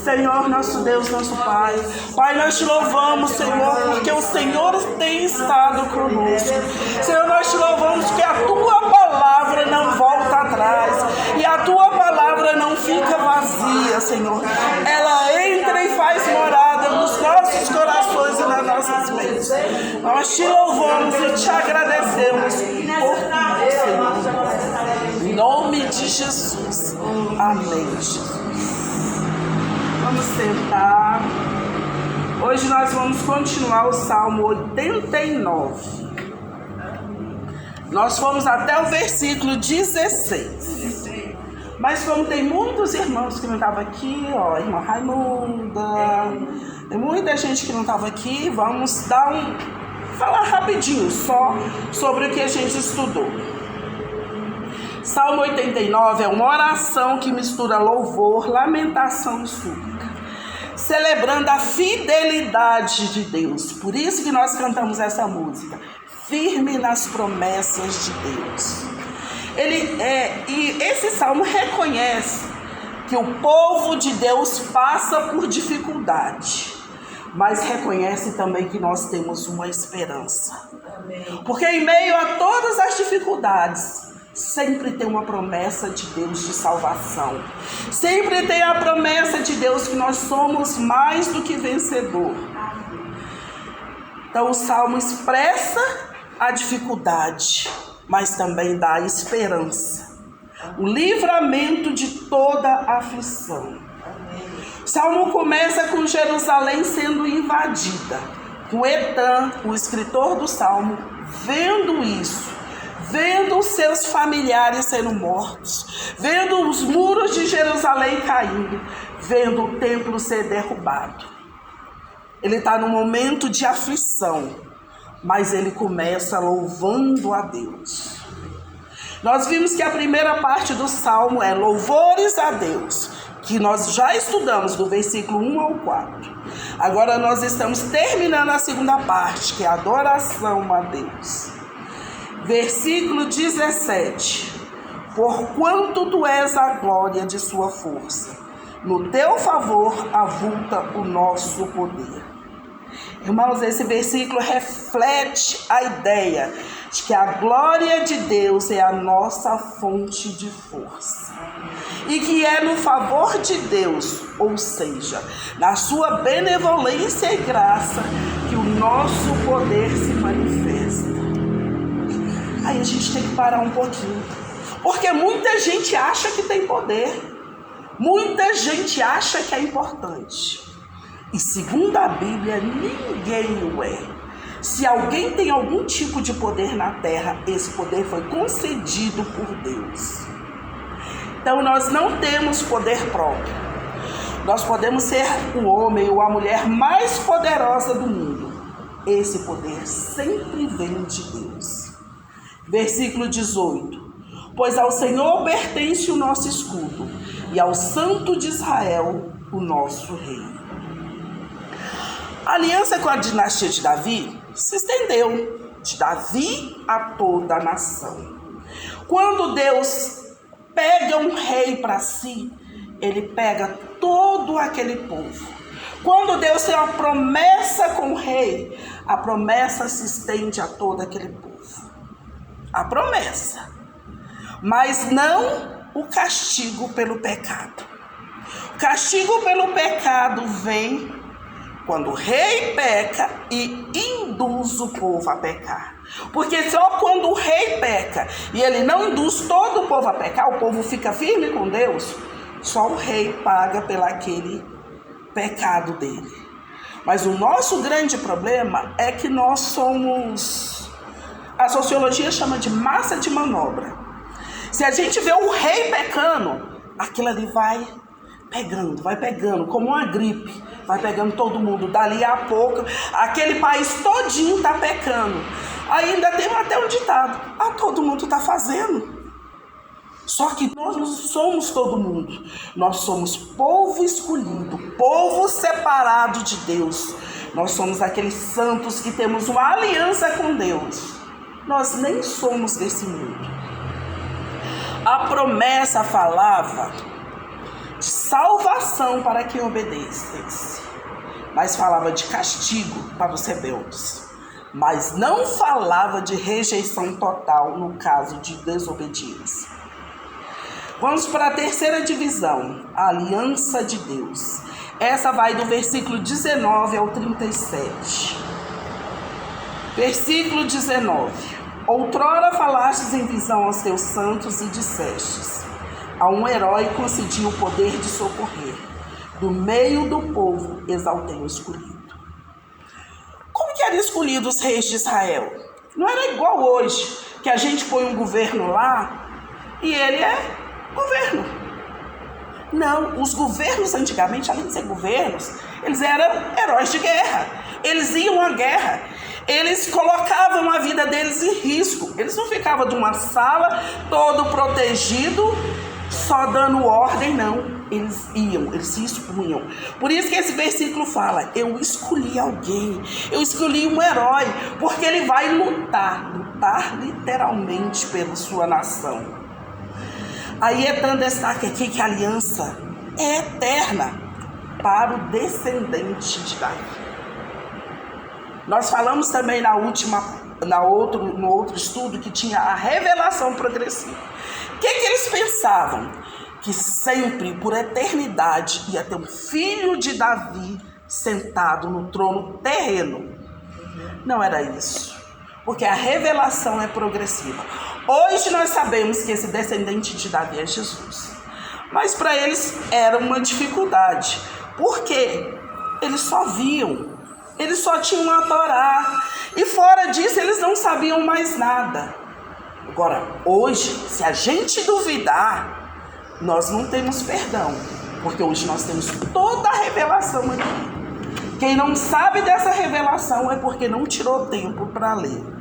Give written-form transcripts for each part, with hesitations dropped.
Senhor, nosso Deus, nosso Pai. Pai, nós te louvamos, Senhor, porque o Senhor tem estado conosco. Senhor, nós te louvamos que a Tua palavra não volta atrás e a Tua palavra não fica vazia, Senhor. Ela entra e faz morada nos nossos corações e nas nossas mentes. Nós te louvamos e te agradecemos por tudo, Senhor. Em nome de Jesus. Amém, Jesus. Vamos sentar. Hoje nós vamos continuar o Salmo 89. Nós fomos até o versículo 16. Mas como tem muitos irmãos que não estavam aqui, ó, irmã Raimunda, tem muita gente que não estava aqui, vamos falar rapidinho só sobre o que a gente estudou. Salmo 89 é uma oração que mistura louvor, lamentação e súplica, celebrando a fidelidade de Deus. Por isso que nós cantamos essa música, firme nas promessas de Deus. E esse salmo reconhece que o povo de Deus passa por dificuldade, mas reconhece também que nós temos uma esperança. Porque em meio a todas as dificuldades, sempre tem uma promessa de Deus de salvação. Sempre tem a promessa de Deus que nós somos mais do que vencedor. Então o Salmo expressa a dificuldade, mas também dá esperança. O livramento de toda aflição. O Salmo começa com Jerusalém sendo invadida. Com Etan, o escritor do Salmo, vendo isso, vendo os seus familiares sendo mortos, vendo os muros de Jerusalém caindo, vendo o templo ser derrubado. Ele está num momento de aflição, mas ele começa louvando a Deus. Nós vimos que a primeira parte do Salmo é louvores a Deus, que nós já estudamos do versículo 1 ao 4. Agora nós estamos terminando a segunda parte, que é a adoração a Deus. Versículo 17. Porquanto tu és a glória de sua força, no teu favor avulta o nosso poder. Irmãos, esse versículo reflete a ideia de que a glória de Deus é a nossa fonte de força. E que é no favor de Deus, ou seja, na sua benevolência e graça, que o nosso poder se manifesta. Aí a gente tem que parar um pouquinho, porque muita gente acha que tem poder, muita gente acha que é importante, e segundo a Bíblia, ninguém o é. Se alguém tem algum tipo de poder na terra, esse poder foi concedido por Deus. Então nós não temos poder próprio, nós podemos ser o homem ou a mulher mais poderosa do mundo, esse poder sempre vem de Deus. Versículo 18. Pois ao Senhor pertence o nosso escudo, e ao Santo de Israel o nosso rei. A aliança com a dinastia de Davi se estendeu de Davi a toda a nação. Quando Deus pega um rei para si, ele pega todo aquele povo. Quando Deus tem uma promessa com o rei, a promessa se estende a todo aquele povo. A promessa, mas não o castigo pelo pecado. O castigo pelo pecado vem quando o rei peca e induz o povo a pecar. Porque só quando o rei peca e ele não induz todo o povo a pecar, o povo fica firme com Deus, só o rei paga pelo aquele pecado dele. Mas o nosso grande problema é que nós somos... A sociologia chama de massa de manobra. Se a gente vê o rei pecando, aquilo ali vai pegando, como uma gripe. Vai pegando todo mundo. Dali a pouco, aquele país todinho está pecando. Ainda tem até um ditado. Todo mundo está fazendo. Só que nós não somos todo mundo. Nós somos povo escolhido, povo separado de Deus. Nós somos aqueles santos que temos uma aliança com Deus. Nós nem somos desse mundo. A promessa falava de salvação para quem obedecesse, mas falava de castigo para os rebeldes, mas não falava de rejeição total no caso de desobediência. Vamos para a terceira divisão, a aliança de Deus. Essa vai do versículo 19 ao 37. Versículo 19. Outrora falastes em visão aos teus santos e dissestes: a um herói concedi o poder de socorrer, do meio do povo exaltei o escolhido. Como que eram escolhidos os reis de Israel? Não era igual hoje, que a gente põe um governo lá e ele é governo. Não, os governos antigamente, além de ser governos, eles eram heróis de guerra. Eles iam à guerra. Eles colocavam a vida deles em risco. Eles não ficavam de uma sala todo protegido, só dando ordem, não. Eles iam, eles se expunham. Por isso que esse versículo fala: eu escolhi alguém, eu escolhi um herói, porque ele vai lutar literalmente pela sua nação. Aí Etan destaca aqui que a aliança é eterna para o descendente de Davi. Nós falamos também no outro estudo que tinha a revelação progressiva. O que eles pensavam? Que sempre, por eternidade, ia ter um filho de Davi sentado no trono terreno. Não era isso, porque a revelação é progressiva. Hoje nós sabemos que esse descendente de Davi é Jesus, mas para eles era uma dificuldade, porque eles só viam, eles só tinham a Torá, e fora disso eles não sabiam mais nada. Agora, hoje, se a gente duvidar, nós não temos perdão, porque hoje nós temos toda a revelação aqui. Quem não sabe dessa revelação é porque não tirou tempo para ler.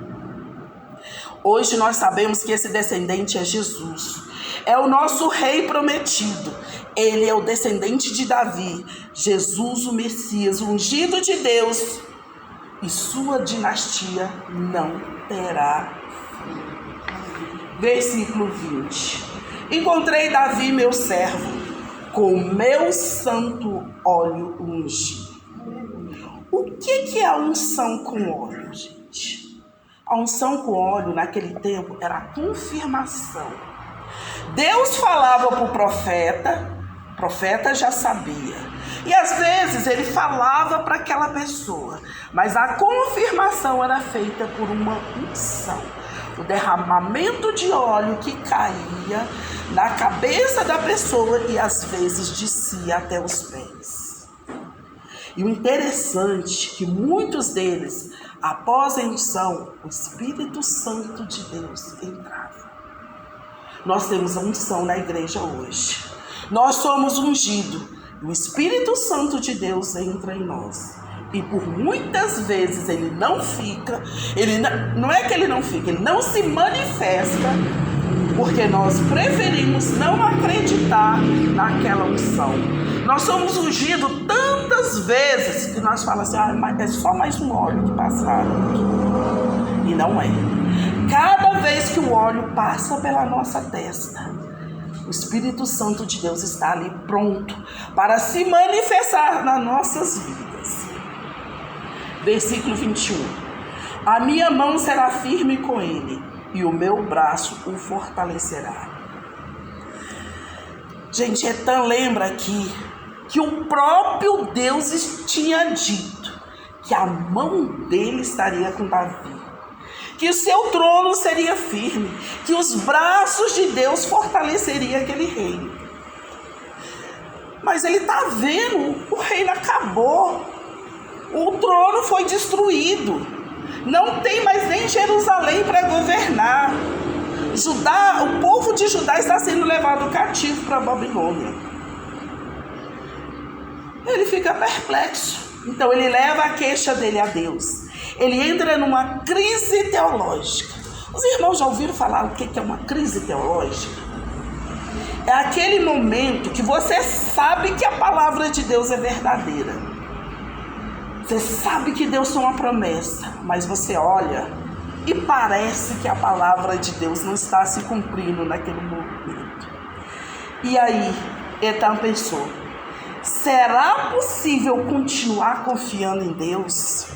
Hoje nós sabemos que esse descendente é Jesus, é o nosso rei prometido. Ele é o descendente de Davi, Jesus o Messias, o ungido de Deus, e sua dinastia não terá fim. Versículo 20. Encontrei Davi, meu servo, com meu santo óleo ungido. O que é a unção com óleo, gente? A unção com óleo naquele tempo era a confirmação. Deus falava para o profeta já sabia. E às vezes ele falava para aquela pessoa, mas a confirmação era feita por uma unção. O derramamento de óleo que caía na cabeça da pessoa e às vezes descia até os pés. E o interessante é que muitos deles, após a unção, o Espírito Santo de Deus entrava. Nós temos a unção na igreja hoje. Nós somos ungidos. O Espírito Santo de Deus entra em nós. E por muitas vezes ele não fica, não é que ele não fica, ele não se manifesta, porque nós preferimos não acreditar naquela unção. Nós somos ungidos tantas vezes que nós falamos assim: mas é só mais um óleo que passaram aqui. E não é. Cada vez que o óleo passa pela nossa testa, o Espírito Santo de Deus está ali pronto para se manifestar nas nossas vidas. Versículo 21. A minha mão será firme com ele, e o meu braço o fortalecerá. Gente, Etan lembra aqui que o próprio Deus tinha dito que a mão dele estaria com Davi, que o seu trono seria firme, que os braços de Deus fortaleceriam aquele reino. Mas ele está vendo, o reino acabou, o trono foi destruído, não tem mais nem Jerusalém para governar. Judá, o povo de Judá está sendo levado cativo para a Babilônia. Ele fica perplexo. Então ele leva a queixa dele a Deus. Ele entra numa crise teológica. Os irmãos já ouviram falar o que é uma crise teológica? É aquele momento que você sabe que a palavra de Deus é verdadeira. Você sabe que Deus tem uma promessa, mas você olha e parece que a palavra de Deus não está se cumprindo naquele momento. E aí, Etan pensou: Será possível continuar confiando em Deus?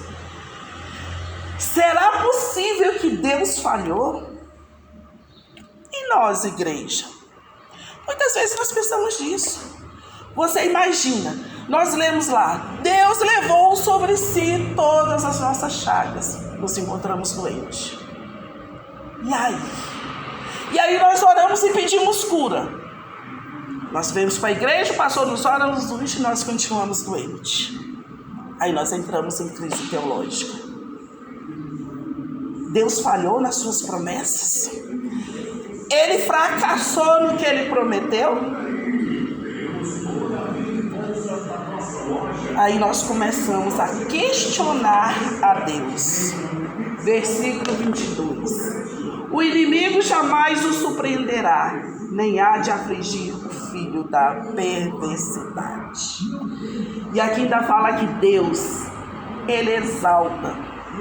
Será possível que Deus falhou? E nós, igreja? Muitas vezes nós pensamos nisso. Você imagina, nós lemos lá, Deus levou sobre si todas as nossas chagas. Nos encontramos doentes. E aí? E aí nós oramos e pedimos cura. Nós vemos para a igreja, o pastor nos ora, nos unge e nós continuamos doentes. Aí nós entramos em crise teológica. Deus falhou nas suas promessas? Ele fracassou no que ele prometeu? Aí nós começamos a questionar a Deus. Versículo 22. O inimigo jamais o surpreenderá, nem há de afligir o filho da perversidade. E aqui ainda fala que Deus, ele exalta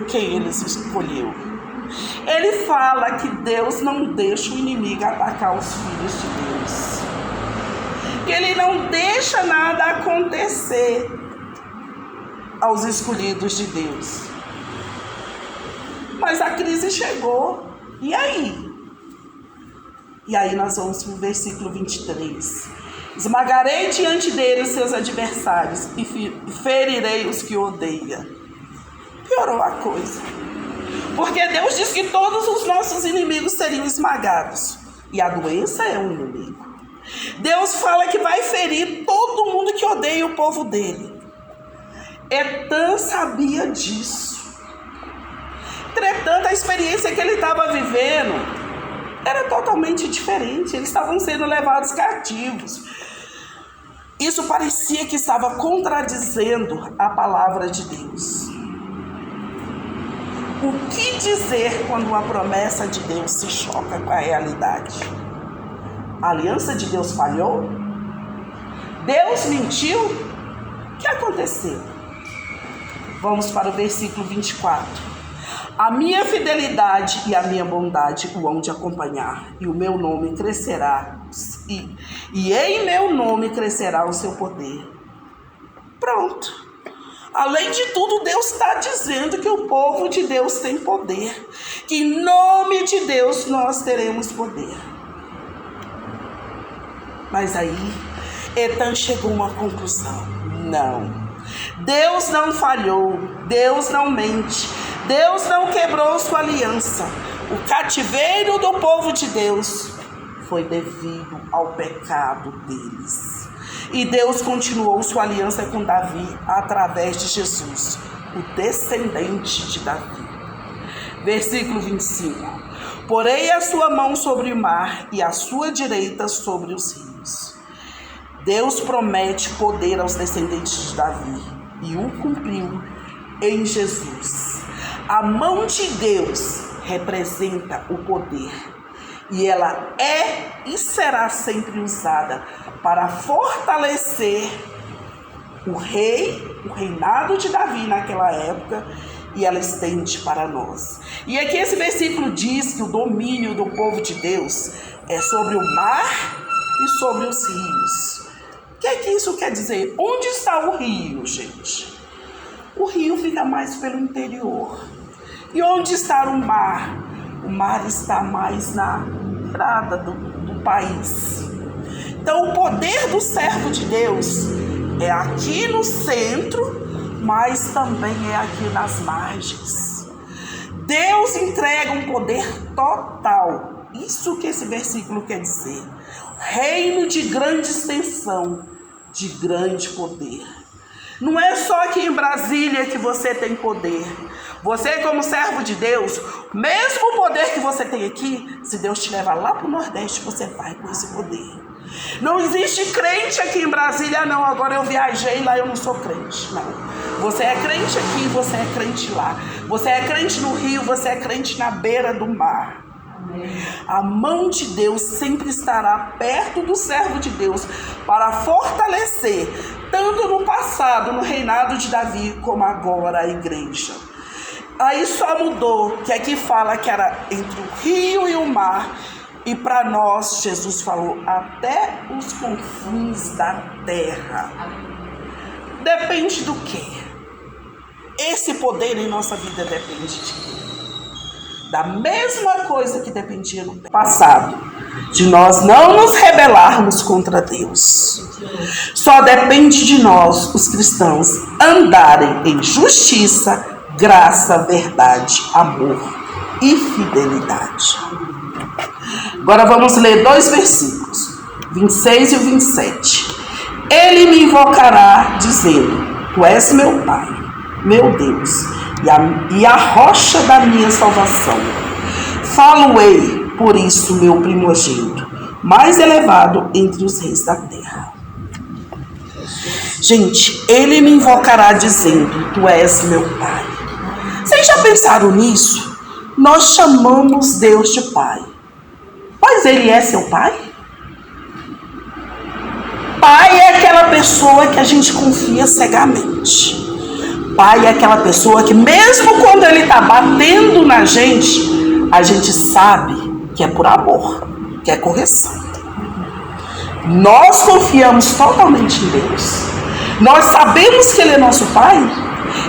quem ele escolheu. Ele fala que Deus não deixa o inimigo atacar os filhos de Deus. Que ele não deixa nada acontecer aos escolhidos de Deus. Mas a crise chegou. E aí? E aí nós vamos para o versículo 23. Esmagarei diante dele os seus adversários e ferirei os que odeiam. Piorou a coisa. Porque Deus diz que todos os nossos inimigos seriam esmagados. E a doença é um inimigo. Deus fala que vai ferir todo mundo que odeia o povo dele. Etã sabia disso. Entretanto, a experiência que ele estava vivendo era totalmente diferente. Eles estavam sendo levados cativos. Isso parecia que estava contradizendo a palavra de Deus. O que dizer quando uma promessa de Deus se choca com a realidade? A aliança de Deus falhou? Deus mentiu? O que aconteceu? Vamos para o versículo 24. A minha fidelidade e a minha bondade o hão de acompanhar, e o meu nome crescerá, e em meu nome crescerá o seu poder. Pronto. Além de tudo, Deus está dizendo que o povo de Deus tem poder, que em nome de Deus nós teremos poder. Mas aí, Etã chegou a uma conclusão. Não. Deus não falhou, Deus não mente, Deus não quebrou sua aliança. O cativeiro do povo de Deus foi devido ao pecado deles. E Deus continuou sua aliança com Davi através de Jesus, o descendente de Davi. Versículo 25. Porei a sua mão sobre o mar e a sua direita sobre os rios. Deus promete poder aos descendentes de Davi e o cumpriu em Jesus. A mão de Deus representa o poder e ela é e será sempre usada para fortalecer o reinado de Davi naquela época, e ela estende para nós. E aqui esse versículo diz que o domínio do povo de Deus é sobre o mar e sobre os rios. O que é que isso quer dizer? Onde está o rio, gente? O rio fica mais pelo interior. E onde está o mar? O mar está mais na entrada do país. Então o poder do servo de Deus é aqui no centro, mas também é aqui nas margens. Deus entrega um poder total. Isso que esse versículo quer dizer. Reino de grande extensão, de grande poder. Não é só aqui em Brasília que você tem poder. Você, como servo de Deus, mesmo o poder que você tem aqui, se Deus te levar lá para o Nordeste, você vai com esse poder. Não existe crente aqui em Brasília, não. Agora eu viajei lá, eu não sou crente. Não. Você é crente aqui, você é crente lá. Você é crente no rio, você é crente na beira do mar. A mão de Deus sempre estará perto do servo de Deus para fortalecer, tanto no passado, no reinado de Davi, como agora a igreja. Aí só mudou, que aqui fala que era entre o rio e o mar. E para nós, Jesus falou, até os confins da terra. depende do quê? Esse poder em nossa vida depende de quê? Da mesma coisa que dependia no passado, de nós não nos rebelarmos contra Deus. Só depende de nós, os cristãos, andarem em justiça, graça, verdade, amor e fidelidade. Agora vamos ler 2 versículos, 26 e o 27. Ele me invocará dizendo: Tu és meu Pai, meu Deus, e a rocha da minha salvação. Falo-ei, por isso, meu primogênito, mais elevado entre os reis da terra. Gente, ele me invocará dizendo: Tu és meu Pai. Vocês já pensaram nisso? Nós chamamos Deus de Pai, mas ele é seu Pai? Pai é aquela pessoa que a gente confia cegamente. Pai é aquela pessoa que mesmo quando ele está batendo na gente, a gente sabe que é por amor, que é correção. Nós confiamos totalmente em Deus. Nós sabemos que ele é nosso Pai.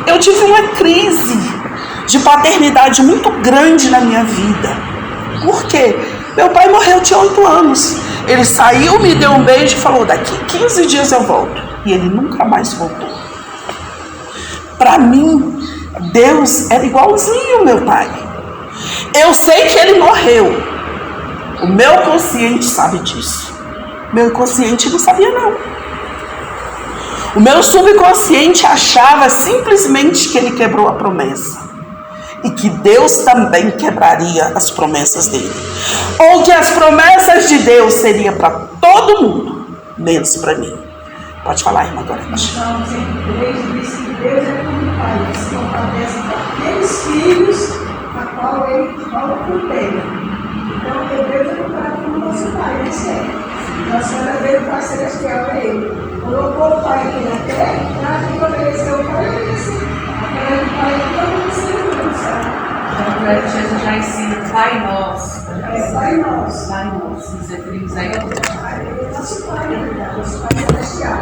Eu tive uma crise de paternidade muito grande na minha vida. Por quê? Meu pai morreu, tinha 8 anos. Ele saiu, me deu um beijo e falou: daqui 15 dias eu volto. E ele nunca mais voltou. Para mim, Deus era igualzinho ao meu pai. Eu sei que ele morreu. O meu consciente sabe disso. Meu inconsciente não sabia, não. O meu subconsciente achava simplesmente que ele quebrou a promessa. E que Deus também quebraria as promessas dele. Ou que as promessas de Deus seriam para todo mundo, menos para mim. Pode falar, irmã Gorete. Então, sempre diz que Deus é como Pai, que se compadece daqueles filhos a qual ele protege. Então, Deus é comparado com o nosso Pai, né, Senhor? A senhora veio para ser celestial para ele. Colocou o Pai aqui na terra, para que obedeceu o Pai, obedeceu. Aquela do Pai aqui, obedeceu. Jesus já ensina Pai Nosso. É Pai Nosso. Pai Nosso. Nos referimos aí ao nosso Pai, na verdade, nosso Pai celestial.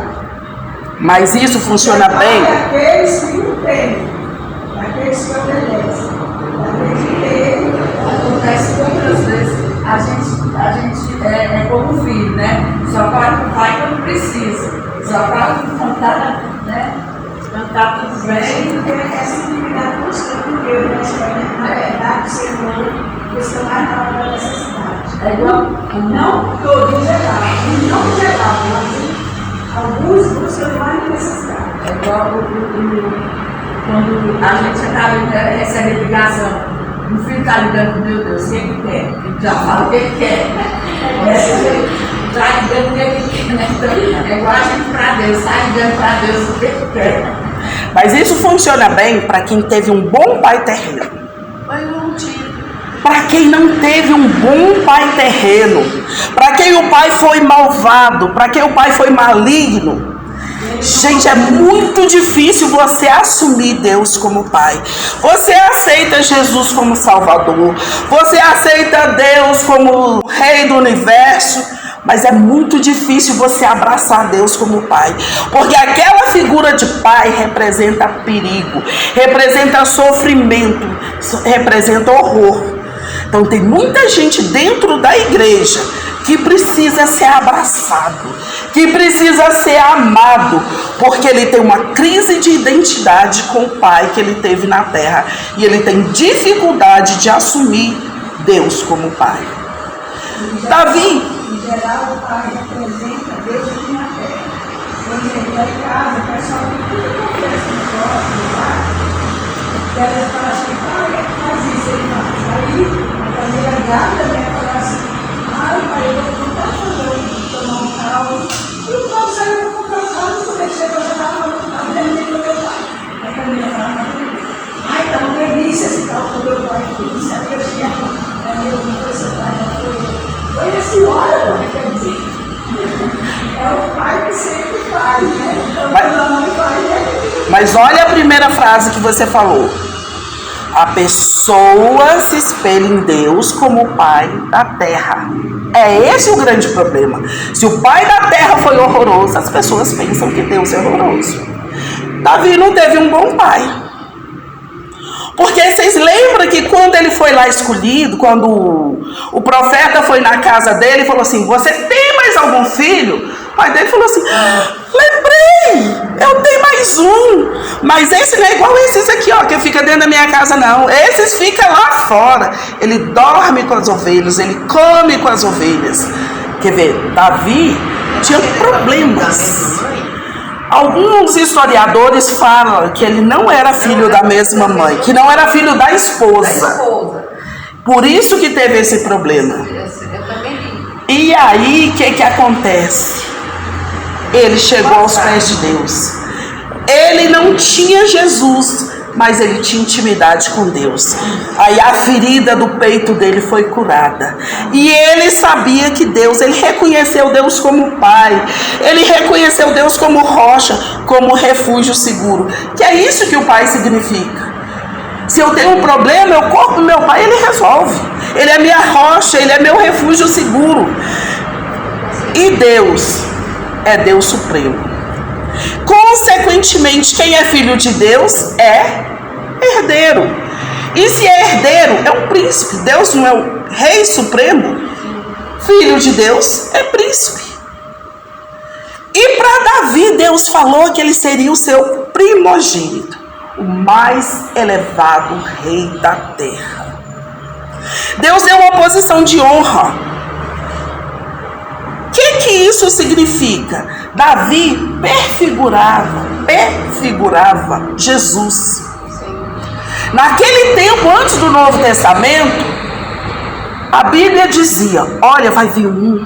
Mas isso funciona bem? Aqueles que não têm, aqueles que obedecem, aqueles que têm. Acontece que outras vezes a gente é como filho, né? Só fala com o pai quando precisa. Só fala com contar, né? Cantar tudo bem. Tem essa intimidade constante com Deus, né? Na verdade, o ser humano busca mais na hora da necessidade. É igual. Não todo em geral, não em geral, mas alguns buscam mais na necessidade. É igual quando a gente acaba recebendo ligação. O filho está ligando, meu Deus, o que ele quer? Ele já fala o que ele quer. Está ligando o que ele quer, né? Então, é igual a gente para Deus, está ligando para Deus o que ele quer. Mas isso funciona bem para quem teve um bom pai terreno. Para quem não teve um bom pai terreno, para quem o pai foi malvado, para quem o pai foi maligno. Gente, é muito difícil você assumir Deus como Pai. Você aceita Jesus como Salvador, você aceita Deus como Rei do Universo, mas é muito difícil você abraçar Deus como Pai, porque aquela figura de Pai representa perigo, representa sofrimento, representa horror. Então tem muita gente dentro da igreja que precisa ser abraçado, que precisa ser amado, porque ele tem uma crise de identidade com o pai que ele teve na terra, e ele tem dificuldade de assumir Deus como pai. Davi. Em geral, o pai representa Deus aqui na terra. Por exemplo, lá em casa, o pessoal tem tudo que acontece no próximo, tá? E ela fala assim: pai, faz isso, ele faz. Aí, a família grávida, né, fala assim: ai, pai, eu vou voltar a tomar um caldo. E o pai saiu para comprar um caldo, e quando ele chegou, já estava falando caldo, e ele com meu pai. Aí a família fala: ai, tá uma delícia esse caldo com meu pai. Isso é que eu tinha. Aí eu não foi seu pai, não foi eu. Foi a senhora, quer dizer. É o pai que sempre faz, né? Então, a mãe faz, né? Mas olha a primeira frase que você falou. A pessoa se espelha em Deus como o pai da terra. É esse o grande problema. Se o pai da terra foi horroroso, as pessoas pensam que Deus é horroroso. Davi não teve um bom pai. Porque vocês lembram que quando ele foi lá escolhido, quando o profeta foi na casa dele e falou assim, você tem mais algum filho? O pai dele falou assim, lembrei, eu tenho mais um, mas esse não é igual esses aqui, ó, que fica dentro da minha casa, não. Esses ficam lá fora. Ele dorme com as ovelhas, ele come com as ovelhas. Quer ver, Davi tinha problemas. Alguns historiadores falam que ele não era filho da mesma mãe, que não era filho da esposa. Por isso que teve esse problema. E aí, o que acontece? Ele chegou aos pés de Deus. Ele não tinha Jesus, mas ele tinha intimidade com Deus. Aí a ferida do peito dele foi curada. E ele sabia que Deus, ele reconheceu Deus como Pai. Ele reconheceu Deus como rocha, como refúgio seguro. Que é isso que o Pai significa. Se eu tenho um problema, eu corro pro meu Pai, ele resolve. Ele é minha rocha, ele é meu refúgio seguro. E Deus é Deus Supremo. Consequentemente, quem é filho de Deus é herdeiro. E se é herdeiro, é um príncipe. Deus não é o rei supremo? Filho de Deus é príncipe. E para Davi, Deus falou que ele seria o seu primogênito, o mais elevado rei da terra. Deus deu uma posição de honra. O que isso significa? Davi perfigurava Jesus. Naquele tempo, antes do Novo Testamento, a Bíblia dizia, olha, vai vir um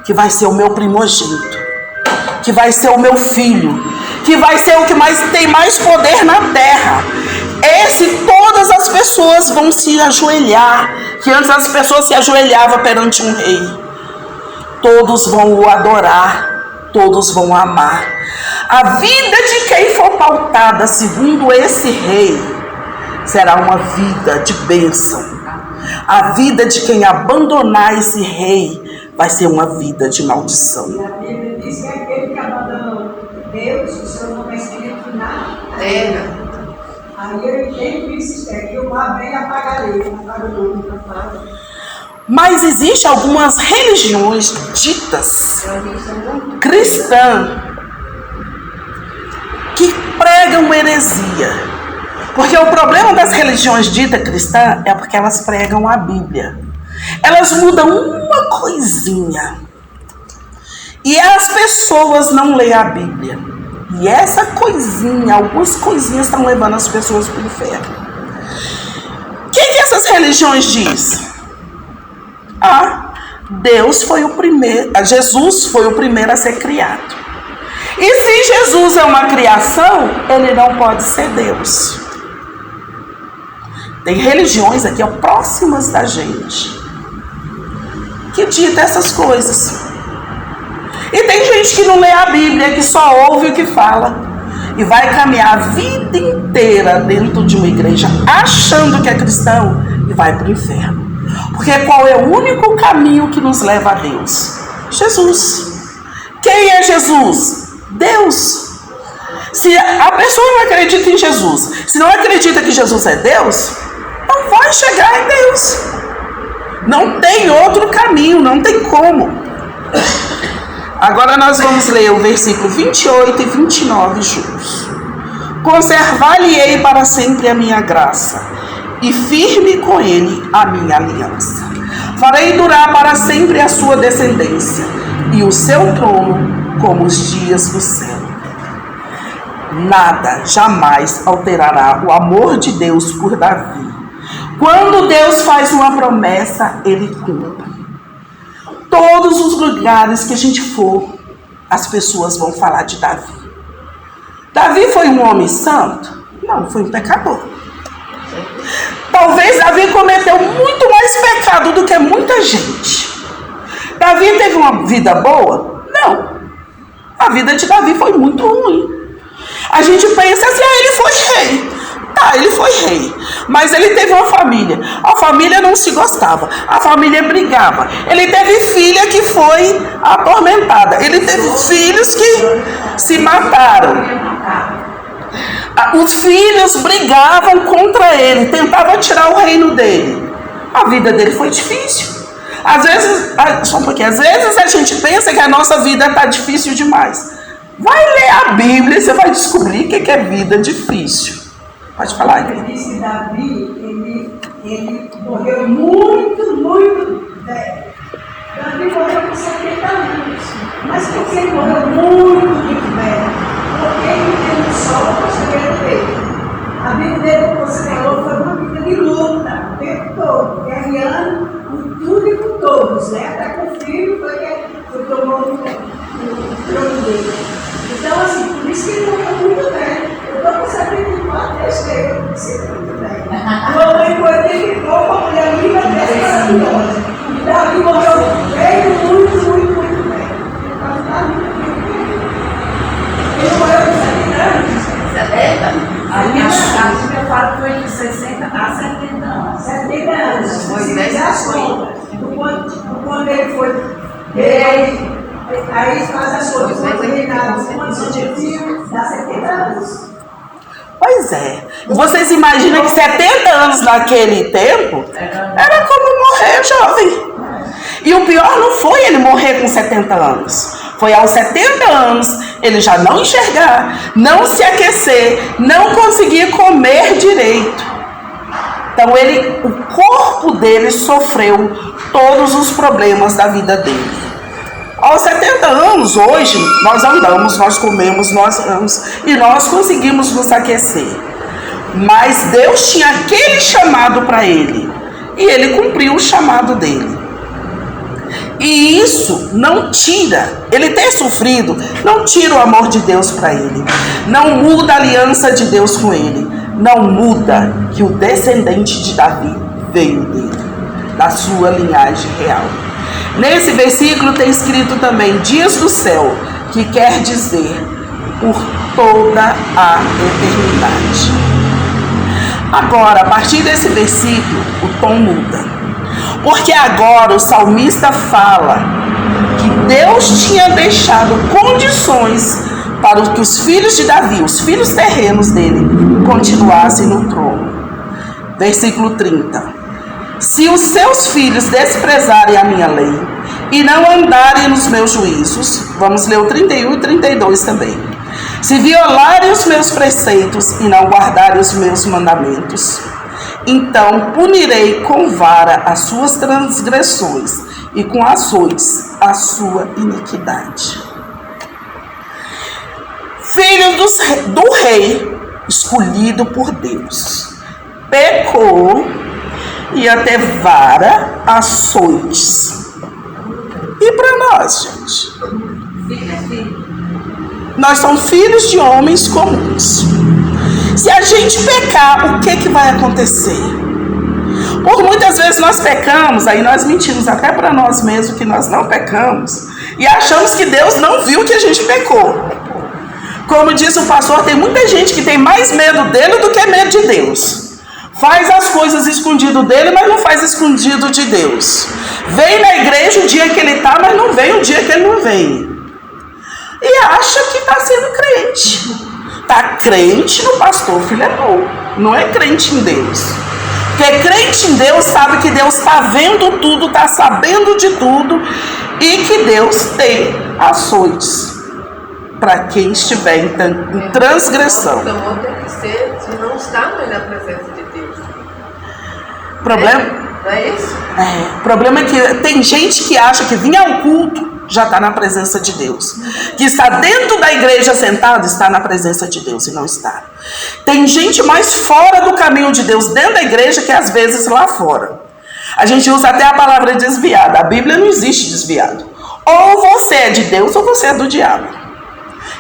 que vai ser o meu primogênito, que vai ser o meu filho, que vai ser o que tem mais poder na terra. Todas as pessoas vão se ajoelhar, que antes as pessoas se ajoelhavam perante um rei. Todos vão o adorar, todos vão amar. A vida de quem for pautada segundo esse rei será uma vida de bênção. A vida de quem abandonar esse rei vai ser uma vida de maldição. E a Bíblia diz que aquele que abandona Deus, o seu nome é escrito na terra. Aí eu entendo isso, que o mar vem e apagarei, apaga o nome para fora. Mas existem algumas religiões ditas cristãs que pregam heresia. Porque o problema das religiões ditas cristãs é porque elas pregam a Bíblia. Elas mudam uma coisinha. E as pessoas não leem a Bíblia. E essa coisinha, algumas coisinhas estão levando as pessoas para o inferno. O que essas religiões dizem? Deus foi o primeiro, Jesus foi o primeiro a ser criado. E se Jesus é uma criação, ele não pode ser Deus. Tem religiões aqui próximas da gente que dita essas coisas. E tem gente que não lê a Bíblia, que só ouve o que fala e vai caminhar a vida inteira dentro de uma igreja achando que é cristão e vai para o inferno. Porque qual é o único caminho que nos leva a Deus? Jesus. Quem é Jesus? Deus. Se a pessoa não acredita em Jesus, se não acredita que Jesus é Deus, não vai chegar em Deus. Não tem outro caminho, não tem como. Agora nós vamos ler o versículo 28 e 29 juntos. Conservar-lhe-ei para sempre a minha graça, e firme com ele a minha aliança. Farei durar para sempre a sua descendência, e o seu trono como os dias do céu. Nada jamais alterará o amor de Deus por Davi. Quando Deus faz uma promessa, ele cumpre. Todos os lugares que a gente for, as pessoas vão falar de Davi. Davi foi um homem santo? Não, foi um pecador. Talvez Davi cometeu muito mais pecado do que muita gente. Davi teve uma vida boa? Não. A vida de Davi foi muito ruim. A gente pensa assim, ele foi rei. Ele foi rei. Mas ele teve uma família. A família não se gostava. A família brigava. Ele teve filha que foi atormentada. Ele teve filhos que se mataram. Os filhos brigavam contra ele, tentavam tirar o reino dele. A vida dele foi difícil. Às vezes a gente pensa que a nossa vida está difícil demais. Vai ler a Bíblia e você vai descobrir o que é vida difícil. Pode falar, Ele disse que Davi, ele morreu muito velho. Davi morreu com 70 anos. Mas por que ele morreu muito velho? Porque ele teve um sol conselheiro dele. A vida dele, como você falou, foi uma vida de luta o tempo todo, guerreando com tudo e com todos, né? Até com o filho foi que tomou o trono dele. Então, assim, por isso que ele morreu muito velho. Eu estou com 74, eu sei muito velho. Uma mãe com 80 e pouco, a mulher viva dessa maravilhosa. E Davi morreu velho, muito velho. Ele morreu com 70 anos. 70? A minha fala que foi de 60 a 70 anos. 70 anos. Foi 10 anos. Quando ele foi. Aí faz as coisas. Quando ele reinava, quantos anos ele tinha? Dá 70 anos. Pois é. Vocês imaginam que 70 anos naquele tempo era como morrer jovem. E o pior não foi ele morrer com 70 anos. Foi aos 70 anos ele já não enxergar, não se aquecer, não conseguir comer direito. Então o corpo dele sofreu todos os problemas da vida dele. Aos 70 anos, hoje, nós andamos, nós comemos, nós amamos e nós conseguimos nos aquecer. Mas Deus tinha aquele chamado para ele e ele cumpriu o chamado dele. E isso não tira, ele ter sofrido, não tira o amor de Deus para ele. Não muda a aliança de Deus com ele. Não muda que o descendente de Davi veio dele, da sua linhagem real. Nesse versículo tem escrito também dias do céu, que quer dizer por toda a eternidade. Agora, a partir desse versículo, o tom muda. Porque agora o salmista fala que Deus tinha deixado condições para que os filhos de Davi, os filhos terrenos dele, continuassem no trono. Versículo 30. Se os seus filhos desprezarem a minha lei e não andarem nos meus juízos, vamos ler o 31 e 32 também. Se violarem os meus preceitos e não guardarem os meus mandamentos, então punirei com vara as suas transgressões e com açoites a sua iniquidade. Filho do rei, escolhido por Deus, pecou e até vara, açoites. E para nós, gente? Nós somos filhos de homens comuns. Se a gente pecar, o que vai acontecer? Por muitas vezes nós pecamos, aí nós mentimos até para nós mesmos que nós não pecamos e achamos que Deus não viu que a gente pecou. Como disse o pastor, tem muita gente que tem mais medo dele do que medo de Deus. Faz as coisas escondido dele, mas não faz escondido de Deus. Vem na igreja o dia que ele está, mas não vem o dia que ele não vem. E acha que está sendo crente. Está crente no pastor Filemon, não é crente em Deus. Porque crente em Deus sabe que Deus está vendo tudo, está sabendo de tudo e que Deus tem açoites para quem estiver em transgressão. O temor tem que ser se não está na presença de Deus. Problema? Não é isso? O problema é que tem gente que acha que vir ao culto já está na presença de Deus. Que está dentro da igreja sentado, está na presença de Deus e não está. Tem gente mais fora do caminho de Deus dentro da igreja que às vezes lá fora. A gente usa até a palavra desviada. A Bíblia não existe desviado. Ou você é de Deus ou você é do diabo.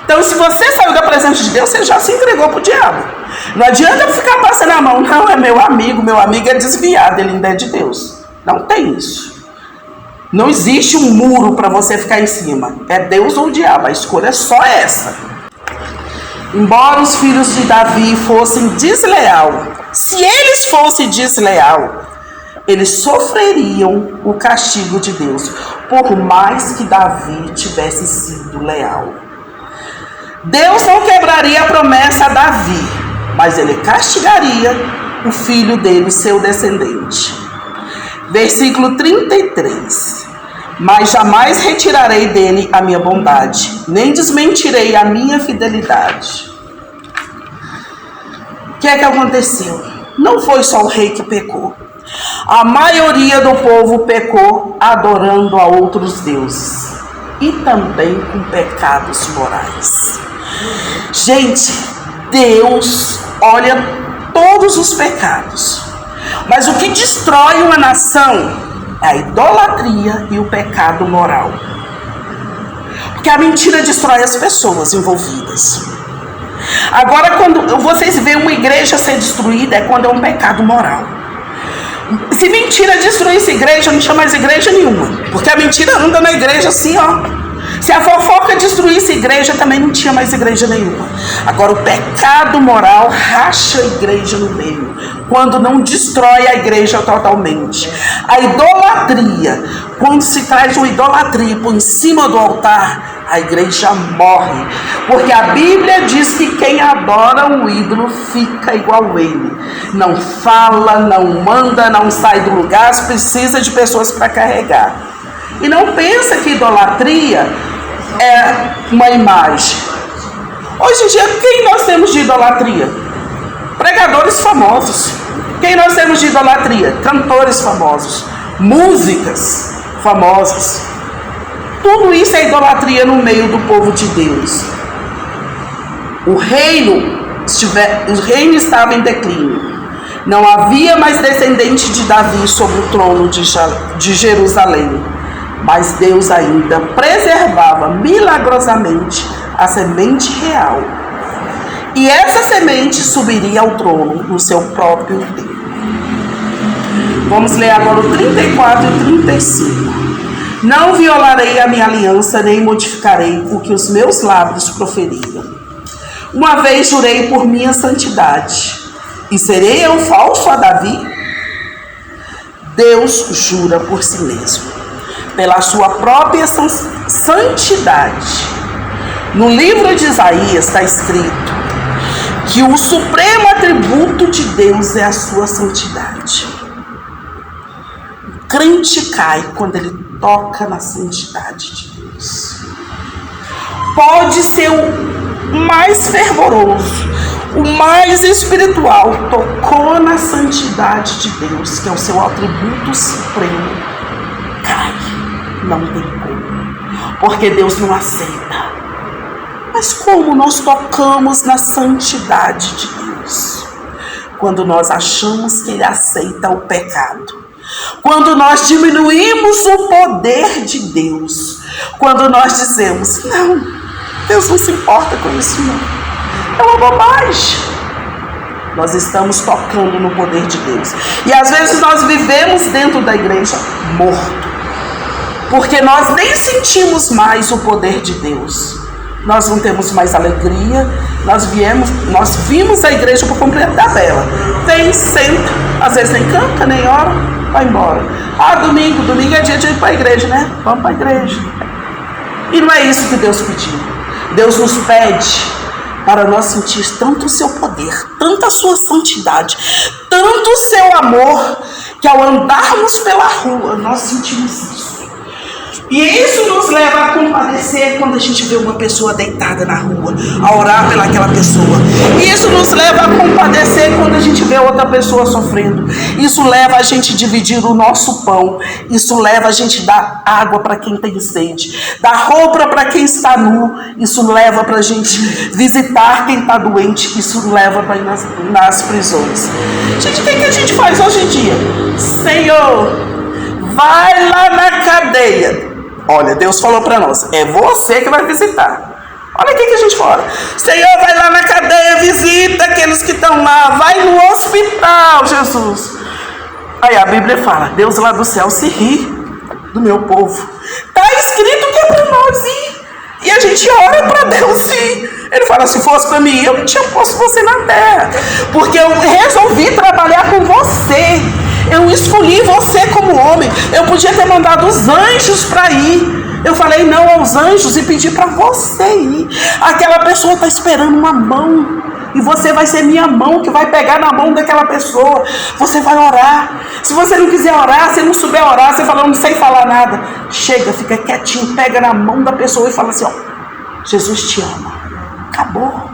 Então, se você saiu da presença de Deus, você já se entregou para o diabo. Não adianta ficar passando a mão. Não, é meu amigo é desviado, ele ainda é de Deus. Não tem isso. Não existe um muro para você ficar em cima. É Deus ou o diabo, a escolha é só essa. Embora os filhos de Davi fossem desleal, se eles fossem desleal, eles sofreriam o castigo de Deus, por mais que Davi tivesse sido leal. Deus não quebraria a promessa a Davi, mas ele castigaria o filho dele, seu descendente. Versículo 33. Mas jamais retirarei dele a minha bondade, nem desmentirei a minha fidelidade. O que é que aconteceu? Não foi só o rei que pecou. A maioria do povo pecou adorando a outros deuses. E também com pecados morais. Gente, Deus olha todos os pecados. Mas o que destrói uma nação é a idolatria e o pecado moral. Porque a mentira destrói as pessoas envolvidas. Agora, quando vocês veem uma igreja ser destruída, é quando é um pecado moral. Se mentira destruísse igreja, não tinha mais igreja nenhuma. Porque a mentira anda na igreja assim, ó. Se a fofoca destruísse igreja, também não tinha mais igreja nenhuma. Agora, o pecado moral racha a igreja no meio, quando não destrói a igreja totalmente. A idolatria, quando se traz uma idolatria por em cima do altar, a igreja morre. Porque a Bíblia diz que quem adora o ídolo fica igual a ele. Não fala, não manda, não sai do lugar, precisa de pessoas para carregar. E não pensa que idolatria é uma imagem. Hoje em dia, quem nós temos de idolatria? Pregadores famosos. Quem nós temos de idolatria? Cantores famosos. Músicas famosas. Tudo isso é idolatria no meio do povo de Deus. O reino estava em declínio. Não havia mais descendente de Davi sobre o trono de Jerusalém. Mas Deus ainda preservava milagrosamente a semente real. E essa semente subiria ao trono no seu próprio tempo. Vamos ler agora o 34 e 35. Não violarei a minha aliança, nem modificarei o que os meus lábios proferiram. Uma vez jurei por minha santidade, e serei eu falso a Davi? Deus jura por si mesmo, pela sua própria santidade. No livro de Isaías está escrito que o supremo atributo de Deus é a sua santidade. O crente cai quando ele toca na santidade de Deus. Pode ser o mais fervoroso, o mais espiritual, tocou na santidade de Deus, que é o seu atributo supremo, cai. Não tem como, porque Deus não aceita. Mas como nós tocamos na santidade de Deus? Quando nós achamos que Ele aceita o pecado. Quando nós diminuímos o poder de Deus. Quando nós dizemos, não, Deus não se importa com isso não. É uma bobagem. Nós estamos tocando no poder de Deus. E às vezes nós vivemos dentro da igreja morto. Porque nós nem sentimos mais o poder de Deus. Nós não temos mais alegria. Nós vimos a igreja por completo da tabela. Vem, senta, às vezes nem canta, nem ora, vai embora. Domingo é dia de ir para a igreja, né? Vamos para a igreja. E não é isso que Deus pediu. Deus nos pede para nós sentir tanto o seu poder, tanto a sua santidade, tanto o seu amor, que ao andarmos pela rua, nós sentimos isso. E isso nos leva a compadecer quando a gente vê uma pessoa deitada na rua, a orar pelaquela pessoa. Isso nos leva a compadecer quando a gente vê outra pessoa sofrendo. Isso leva a gente a dividir o nosso pão. Isso leva a gente a dar água para quem tem sede, dar roupa para quem está nu. Isso leva para a gente visitar quem está doente. Isso leva para ir nas prisões. Gente, o que a gente faz hoje em dia? Senhor, vai lá na cadeia. Olha, Deus falou para nós, é você que vai visitar. Olha aqui que a gente fala. Senhor, vai lá na cadeia, visita aqueles que estão lá. Vai no hospital, Jesus. Aí a Bíblia fala, Deus lá do céu se ri do meu povo. Está escrito que é para nós ir. E a gente ora para Deus ir. Ele fala, se fosse para mim, eu não tinha posto você na terra. Porque eu resolvi trabalhar com você. Eu escolhi você como homem. Eu podia ter mandado os anjos para ir. Eu falei não aos anjos e pedi para você ir. Aquela pessoa está esperando uma mão E você vai ser minha mão, que vai pegar na mão daquela pessoa. Você vai orar. Se você não quiser orar, se não souber orar, você fala, não sei falar nada. Chega, fica quietinho, pega na mão da pessoa e fala assim, ó, Jesus te ama. Acabou.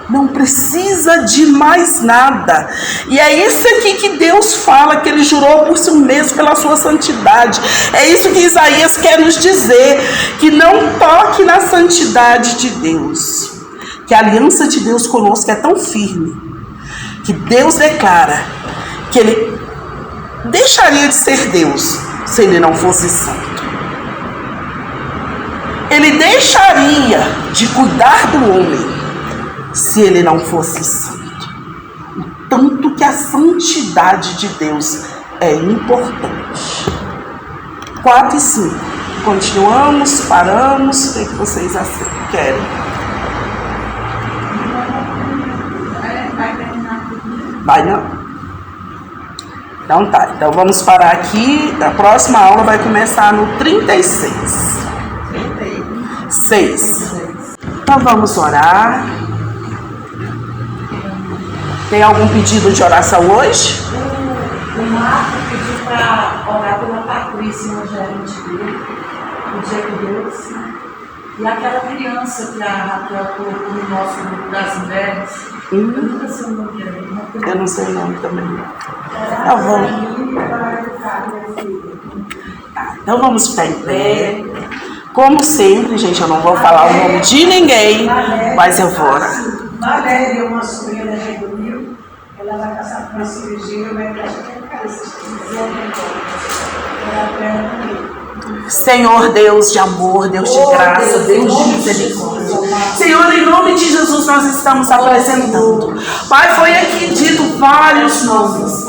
Não precisa de mais nada. E é isso aqui que Deus fala, que Ele jurou por si mesmo, pela sua santidade. É isso que Isaías quer nos dizer, que não toque na santidade de Deus. Que a aliança de Deus conosco é tão firme, que Deus declara que Ele deixaria de ser Deus se Ele não fosse santo. Ele deixaria de cuidar do homem se ele não fosse santo. O tanto que a santidade de Deus é importante. 4 e 5. Continuamos, paramos. O que vocês querem? Vai não? Então tá. Então vamos parar aqui. A próxima aula vai começar no 36. 6. Então vamos orar. Tem algum pedido de oração hoje? O Marco pediu para orar pela Patrícia, uma gerente dele, o dia que Deus, e aquela criança que a Raquel colocou no nosso grupo das mulheres. Eu nunca sei o nome dela. Eu não sei o nome também. Então vamos. Então vamos ficar em pé. Como sempre, gente, eu não vou falar o nome de ninguém, mas eu vou orar. Valéria é uma sobrinha da Redomil, ela vai passar por uma cirurgia, vai para Senhor Deus de amor, Deus de graça, Deus de misericórdia. Senhor, em nome de Jesus nós estamos apresentando. Pai, foi aqui dito vários nomes.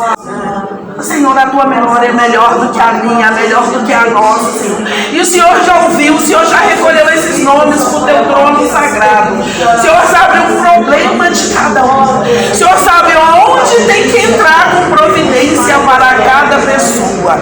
Senhor, a tua memória é melhor do que a minha, melhor do que a nossa, Senhor. E o Senhor já ouviu, o Senhor já recolheu esses nomes para o teu trono sagrado. O Senhor sabe o problema de cada um. O Senhor sabe onde tem que entrar com providência para cada pessoa.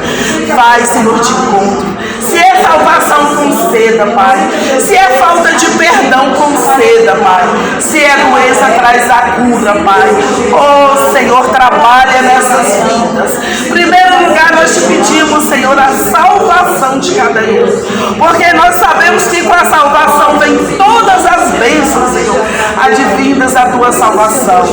Vai, Senhor, de encontro. Se é salvação, conceda, Pai. Se é falta de perdão, conceda, Pai. Se é doença, traz a cura, Pai. Oh, Senhor, trabalha nessas vidas. Em primeiro lugar, nós te pedimos, Senhor, a salvação de cada um. Porque nós sabemos que com a salvação vem todas as bênçãos, Senhor, advindas da tua salvação.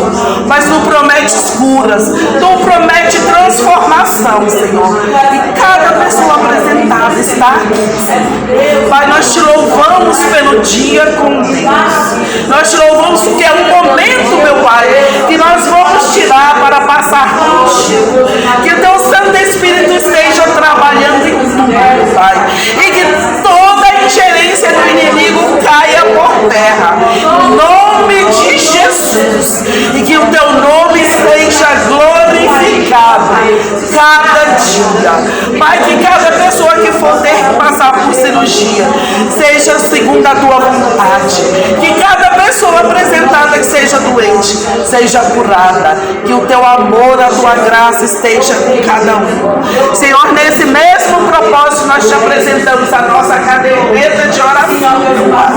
Mas tu prometes curas, tu prometes transformação, Senhor. E cada pessoa apresentada está aqui, Senhor. Pai, nós te louvamos pelo dia com Deus. Nós te louvamos porque é um momento, meu Pai, que nós vamos tirar para passar contigo. Que o teu Santo Espírito esteja trabalhando em tudo, meu Pai. E que toda a ingerência do inimigo caia por terra. Em nome de Jesus. E que o teu nome seja glorificado cada dia. Pai, que cada pessoa que for ter que passar por cirurgia seja segundo a tua vontade. Que cada pessoa apresentada que seja doente seja curada. Que o teu amor, a tua graça esteja com cada um. Senhor, nesse mesmo propósito nós te apresentamos a nossa caderneta de oração, meu Pai.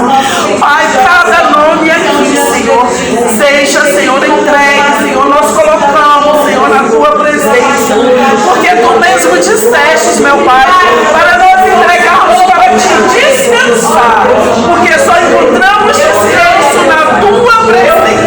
Pai, cada nome aqui, Senhor, seja, Senhor, entregue, Senhor, nós colocamos, Senhor, na tua presença, porque tu mesmo disseste, meu Pai, para nós entregarmos para te descansar, porque só encontramos descanso na tua presença.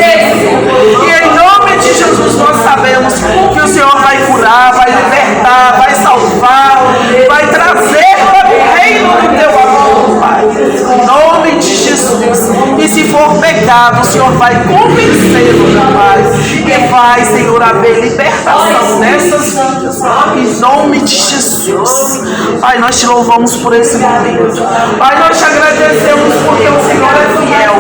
E em nome de Jesus nós sabemos que o Senhor vai curar, vai libertar, vai salvar, vai trazer para o reino do teu amor, Pai. Em nome de Jesus. E se for pecado, o Senhor vai convencê-lo, meu Pai. E vai, Senhor, haver libertação nessas vidas. Em nome de Jesus. Pai, nós te louvamos por esse momento. Pai, nós te agradecemos porque o Senhor é fiel,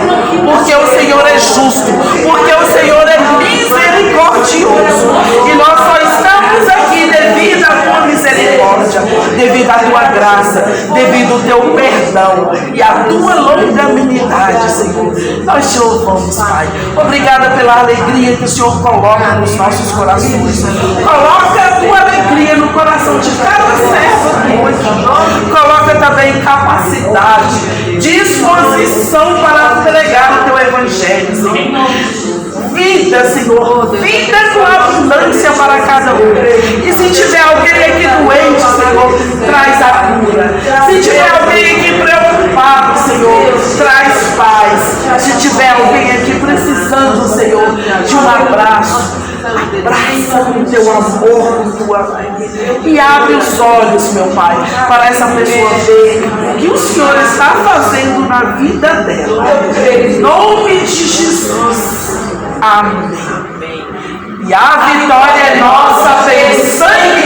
porque o Senhor é justo, porque o Senhor é misericordioso. E nós só estamos aqui devido à tua misericórdia, devido à tua graça, devido ao teu perdão e à tua longanimidade, Senhor. Nós te louvamos, Pai. Obrigada pela alegria que o Senhor coloca nos nossos corações. Coloca a tua alegria no coração de cada servo aqui. Coloca também capacidade, disposição para pregar o teu evangelho, Senhor. vida, Senhor. Vida com abundância para cada um. E se tiver alguém aqui doente, Senhor, traz a cura. Se tiver alguém aqui preocupado, Senhor, traz paz. Se tiver alguém aqui precisando, Senhor, de um abraço, abraça com teu amor, com tua paz. E abre os olhos, meu Pai, para essa pessoa ver o que o Senhor está fazendo na vida dela. Em nome de Jesus. Amém. E a vitória é nossa, pelo sangue